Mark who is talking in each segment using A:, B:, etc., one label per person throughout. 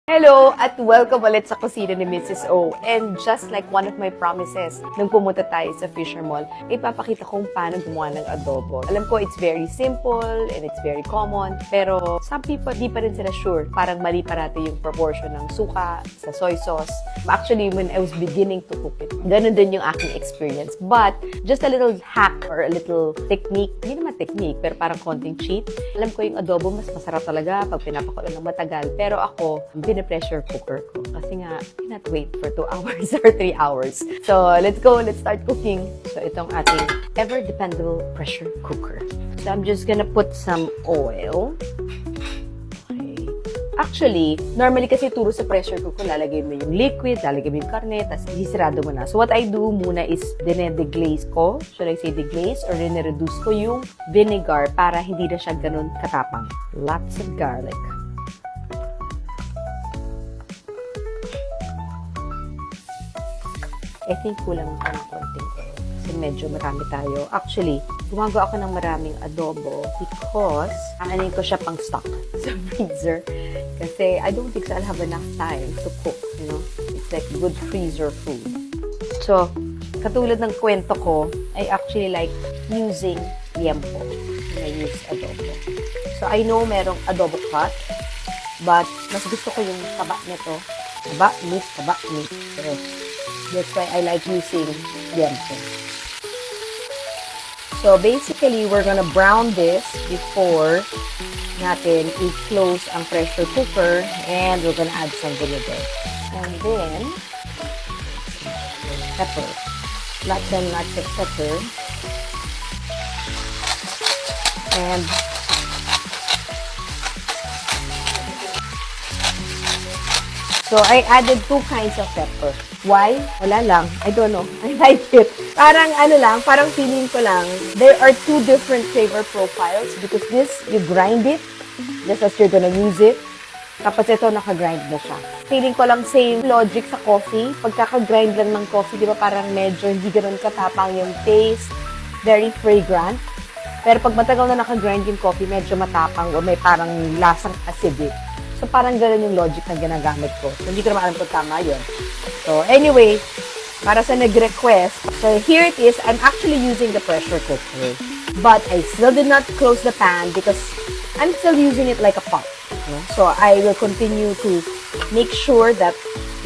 A: Hello at welcome ulit sa kusina ni Mrs. O. And just like one of my promises nung pumunta tayo sa Fisher Mall, ipapakita kong paano gumawa ng adobo. Alam ko it's very simple and it's very common, pero some people di pa rin sila sure. Parang mali parati yung proportion ng suka sa soy sauce. Actually, when I was beginning to cook it, ganun din yung aking experience. But just a little hack or a little technique, hindi naman technique, pero parang konting cheat. Alam ko yung adobo mas masarap talaga pag pinapakulo ng matagal. Pero ako, pressure cooker ko. Kasi nga, cannot wait for 2 hours or 3 hours. So, let's go. Let's start cooking. So, itong ating ever-dependable pressure cooker. So, I'm just gonna put some oil. Okay. Actually, normally kasi turo sa pressure cooker, lalagay mo yung liquid, lalagay mo yung karne, tapos isirado mo na. So, what I do muna is dinedeglaze ko. Should I say deglaze? Or dinereduce ko yung vinegar para hindi na siya ganun katapang. Lots of garlic. I think kulang pa ng konting oil. Kasi medyo marami tayo. Actually, gumagawa ako ng maraming adobo because aanin ko siya pang stock sa freezer. Kasi I don't think I'll have enough time to cook, you know. It's like good freezer food. So, katulad ng kwento ko, I actually like using liempo when I use adobo. So, I know merong adobo cut, but mas gusto ko yung taba nito. Taba meat. So, that's why I like using liempo. So basically, we're gonna brown this before natin i-close ang pressure cooker, and we're gonna add some vinegar. And then, pepper. Lots and lots of pepper. And so, I added 2 kinds of pepper. Why? Wala lang. I don't know. I like it. Parang parang feeling ko lang, there are 2 different flavor profiles because this, you grind it just as you're gonna use it. Tapos ito, naka-grind na siya. Feeling ko lang same logic sa coffee. Pagkaka-grind lang ng coffee, di ba parang medyo hindi ganun katapang yung taste, very fragrant. Pero pag matagal na naka-grind yung coffee, medyo matapang o may parang lasang acidic. So, parang gano'n yung logic na ginagamit ko. So, hindi ko naman alam kung tama yun. So, anyway, para sa nag-request, so here it is. I'm actually using the pressure cooker. But I still did not close the pan because I'm still using it like a pot. So, I will continue to make sure that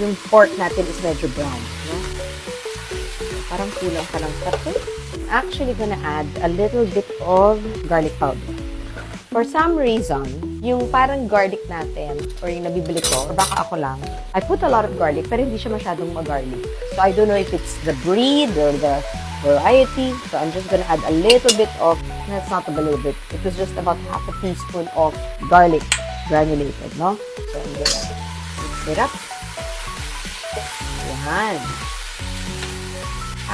A: yung pork natin is medyo brown. Parang kulang pa ng pepper. I'm actually gonna add a little bit of garlic powder. For some reason, yung parang garlic natin, or yung nabibili ko, or baka ako lang, I put a lot of garlic, pero hindi siya masyadong mag-garlic. So, I don't know if it's the breed or the variety. So, I'm just gonna add a little bit of, that's not a little bit, it was just about half a teaspoon of garlic granulated, no? So, I'm gonna mix it up. Yan.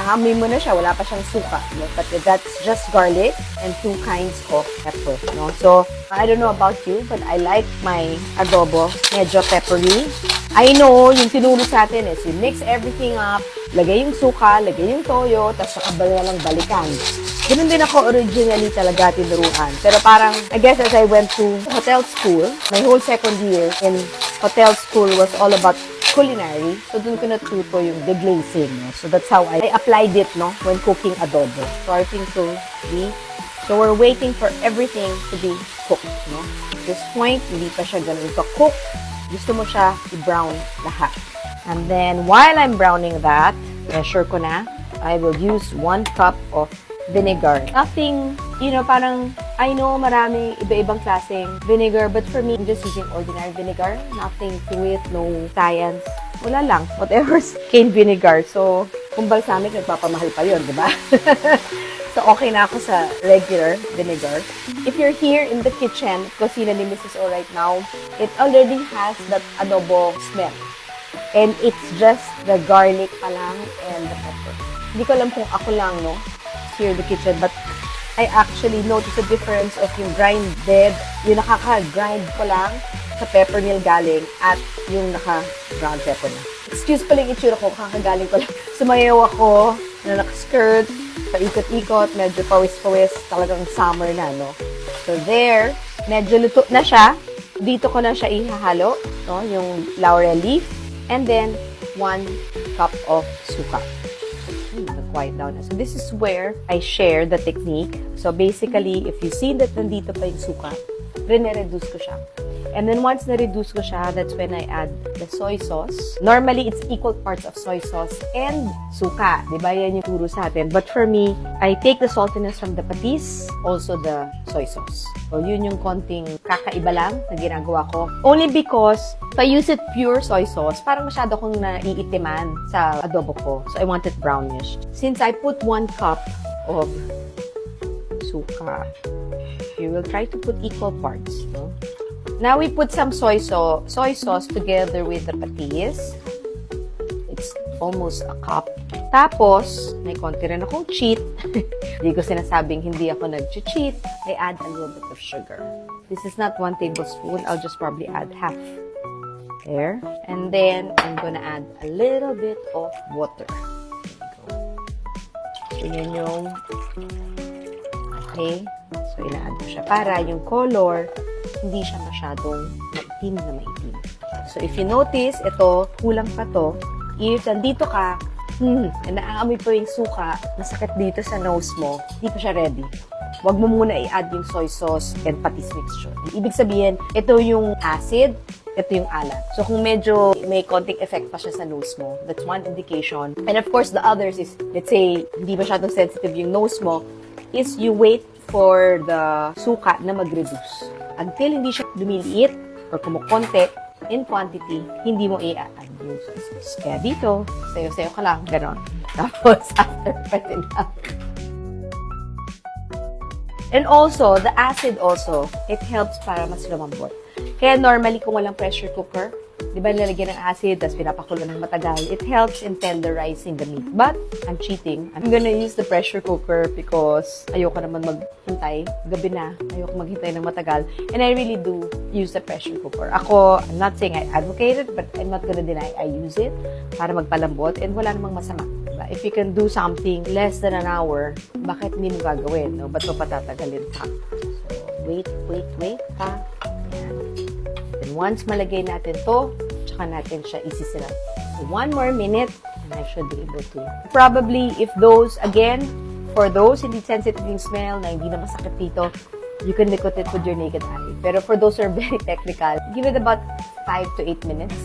A: Amoy mo na siya, wala pa siyang suka. No? But that's just garlic and 2 kinds of pepper. No? So, I don't know about you, but I like my adobo medyo peppery. I know, yung tinuro sa atin is you mix everything up, lagay yung suka, lagay yung toyo, tapos saka lang balikan. Ganun din ako originally talaga tinuruan. Pero parang, I guess as I went to hotel school, my whole second year in hotel school was all about culinary. So, dun ko natuto yung deglazing. No? So, that's how I applied it, no, when cooking adobo. Starting to be. So, we're waiting for everything to be cooked, no? At this point, hindi pa siya ganun ka-cook. Gusto mo siya i-brown lahat. And then, while I'm browning that, pressure ko na, I will use 1 cup of vinegar. Nothing, you know, parang, I know marami iba-ibang klaseng vinegar, but for me, I'm just using ordinary vinegar. Nothing to it, no science. Wala lang. Whatever's cane vinegar. So, kung balsamic, nagpapamahal pa yun, di ba? So, okay na ako sa regular vinegar. If you're here in the kitchen, kusina ni Mrs. O right now, it already has that adobo smell. And it's just the garlic pa lang and the pepper. Hindi ko alam kung ako lang, no? Here in the kitchen, but I actually noticed the difference of yung grinded, yung nakaka-grind ko lang sa pepper mill galing at yung naka-ground pepper na. Excuse pala yung itsura ko, kakagaling ko lang. Sumayaw ako na naka-skirt, paikot-ikot, medyo pawis-pawis, talagang summer na, no? So there, medyo luto na siya. Dito ko na siya ihahalo, no? Yung laurel leaf. And then, 1 cup of suka. Quiet down. So, this is where I share the technique. So, basically, if you see that nandito pa yung suka, rene-reduce ko siya. And then, once na-reduce ko siya, that's when I add the soy sauce. Normally, it's equal parts of soy sauce and suka. Diba? Yan yung turo sa atin. But for me, I take the saltiness from the patis, also the soy sauce. So, yun yung konting kakaiba lang na ginagawa ko. Only because, if I use it pure soy sauce, parang masyado kong naiitiman sa adobo ko. So, I want it brownish. Since I put 1 cup of suka, you will try to put equal parts, no? Now, we put some soy sauce together with the patis. It's almost a cup. Tapos, may konti rin akong cheat. Hindi ko sinasabing hindi ako nag-cheat. I add a little bit of sugar. This is not 1 tablespoon. I'll just probably add half. There. And then, I'm gonna add a little bit of water. Tingnan yung... Okay. So, ina-add ko siya para yung color hindi siya masyadong maitim na maitim. So, if you notice, ito, kulang pa to. If nandito ka, naaamoy pa yung suka, masakit dito sa nose mo, hindi pa siya ready. Huwag mo muna i-add yung soy sauce and patis mixture. Ibig sabihin, ito yung acid, ito yung alat. So, kung medyo may konting effect pa siya sa nose mo, that's one indication. And of course, the others is, let's say, hindi masyadong sensitive yung nose mo, is you wait for the suka na mag-reduce. Until hindi siya lumiliit or kumukonti in quantity, hindi mo i-add yung soy sauce. Kaya dito, sayo-sayo ka lang, ganon. Tapos, after, pwede na. And also, the acid also, it helps para mas lumambot. Kaya normally, kung walang pressure cooker, di ba nilalagyan ng acid, tapos pinapakulo ng matagal, it helps in tenderizing the meat. But, I'm cheating. I'm gonna use the pressure cooker because ayoko naman maghintay. Gabi na, ayoko maghintay ng matagal. And I really do use the pressure cooker. Ako, I'm not saying I advocate it, but I'm not gonna deny I use it para magpalambot and wala namang masama. Diba? If you can do something less than an hour, bakit hindi mo gagawin? No? Ba't mo patatagalin pa? So, wait pa. Then once malagay natin to, tsaka natin siya isisirap. So, 1 more minute, and I should be able to. Probably, if those, again, for those hindi sensitive yung smell, na hindi na masakit dito, you can look at it with your naked eye. Pero for those who are very technical, give it about 5 to 8 minutes.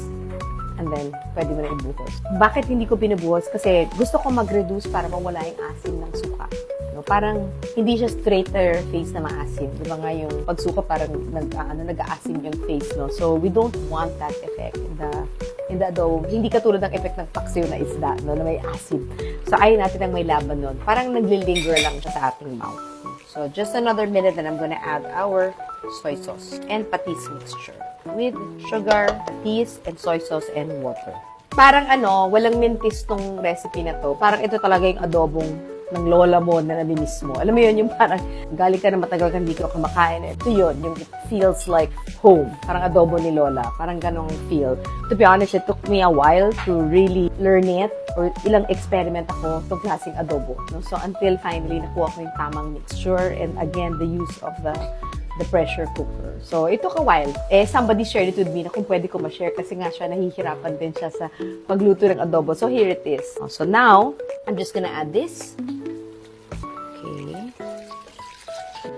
A: And then, pwede mo na ibuhos. Bakit hindi ko binubuhos? Kasi gusto ko mag-reduce para mawala yung asin ng suka. No? Parang hindi siya straighter face na maasim. Di ba nga yung pagsuka parang nag-aasim yung face, no? So, we don't want that effect in the adobo. Hindi katulad ng effect ng paksiw na isda, no? Na may acid. So, ayaw natin ang may laban nun. Parang naglilinger lang siya sa ating mouth. So, just another minute and I'm gonna add our soy sauce and patis mixture with sugar, patis, and soy sauce and water. Parang walang mintis tong recipe na to. Parang ito talaga yung adobong ng lola mo na namimiss mo. Alam mo yun, yung parang galing ka na matagal kang dito kumakain. Ito yun, yung it feels like home. Parang adobo ni lola. Parang ganong feel. To be honest, it took me a while to really learn it or ilang experiment ako itong klaseng adobo. No? So, until finally nakuha ko yung tamang mixture and again, the use of the pressure cooker. So, it took a while. Somebody shared it with me na kung pwede ko ma-share kasi nga siya nahihirapan din siya sa pagluto ng adobo. So, here it is. So, now, I'm just gonna add this. Okay.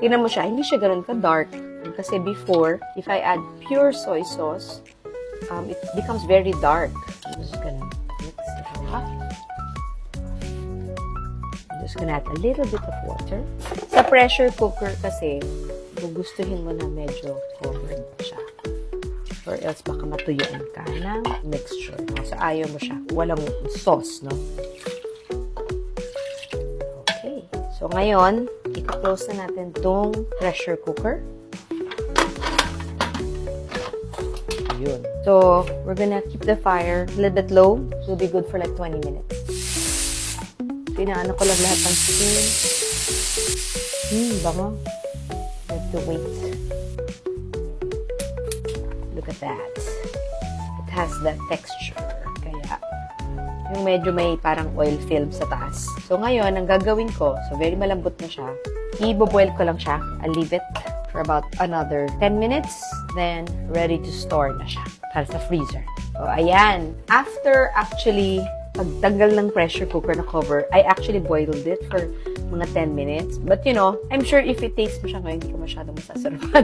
A: Tingnan mo siya, hindi siya ganun ka-dark. Kasi before, if I add pure soy sauce, it becomes very dark. I'm just gonna mix it up. I'm just gonna add a little bit of water. Sa pressure cooker kasi, gugustuhin mo na medyo covered siya. Or else baka matuyuan ka ng mixture. So, ayaw mo siya. Walang sauce, no? Okay. So, ngayon, i-close na natin tong pressure cooker. Yun. So, we're gonna keep the fire a little bit low. So, it'll be good for like 20 minutes. Pinaano ko lang lahat ng steam. Bango. To wait. Look at that. It has that texture. Kaya, yung medyo may parang oil film sa taas. So, ngayon, ang gagawin ko, so very malambot na siya, i-boil ko lang siya. I'll leave it for about another 10 minutes. then ready to store na siya para sa freezer. So, ayan. After actually pagtanggal ng pressure cooker na cover, I actually boiled it for mga 10 minutes. But you know, I'm sure if it tastes mo siya ngayon, hindi ka masyadong masasarapan.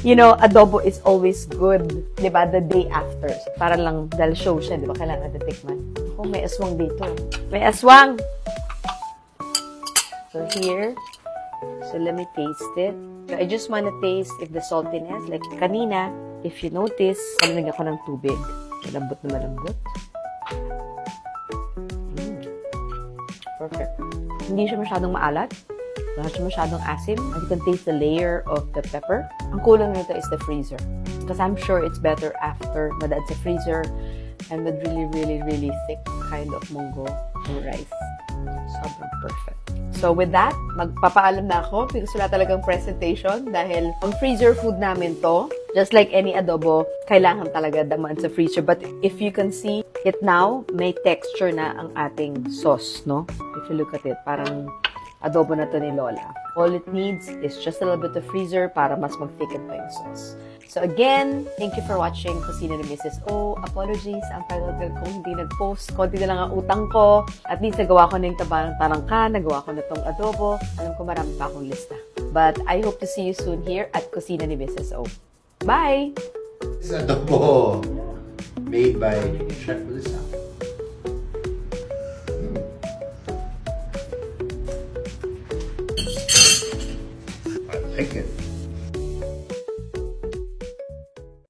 A: You know, adobo is always good, di ba, the day after. So, para lang, dahil show siya, di ba, kailangan natin Oh, may aswang dito. May aswang! So here, so let me taste it. So I just want to taste if the saltiness, like kanina, if you notice, nalagyan ako ng tubig. Malambot na malambot. Perfect. Hindi siya masyadong maalat. Wala siya masyadong asim. And you can taste the layer of the pepper. Ang kulang nito is the freezer. Because I'm sure it's better after madad sa freezer and with really, really, really thick kind of munggo rice. Sobrang perfect. So with that, magpapaalam na ako because wala talagang presentation dahil ang freezer food namin to, just like any adobo, kailangan talaga daman sa freezer. But if you can see it now, may texture na ang ating sauce, no? If you look at it, parang adobo na to ni Lola. All it needs is just a little bit of freezer para mas mag-thicken pa yung sauce. So again, thank you for watching Kusina ni Mrs. O. Apologies, ang tagal ko hindi nag-post. Konti na lang ang utang ko. At least nagawa ko na yung taba ng talangka, nagawa ko na tong adobo. Alam ko marami pa akong lista. But I hope to see you soon here at Kusina ni Mrs. O. Bye!
B: This is adobo made by Chef Melissa. I like it.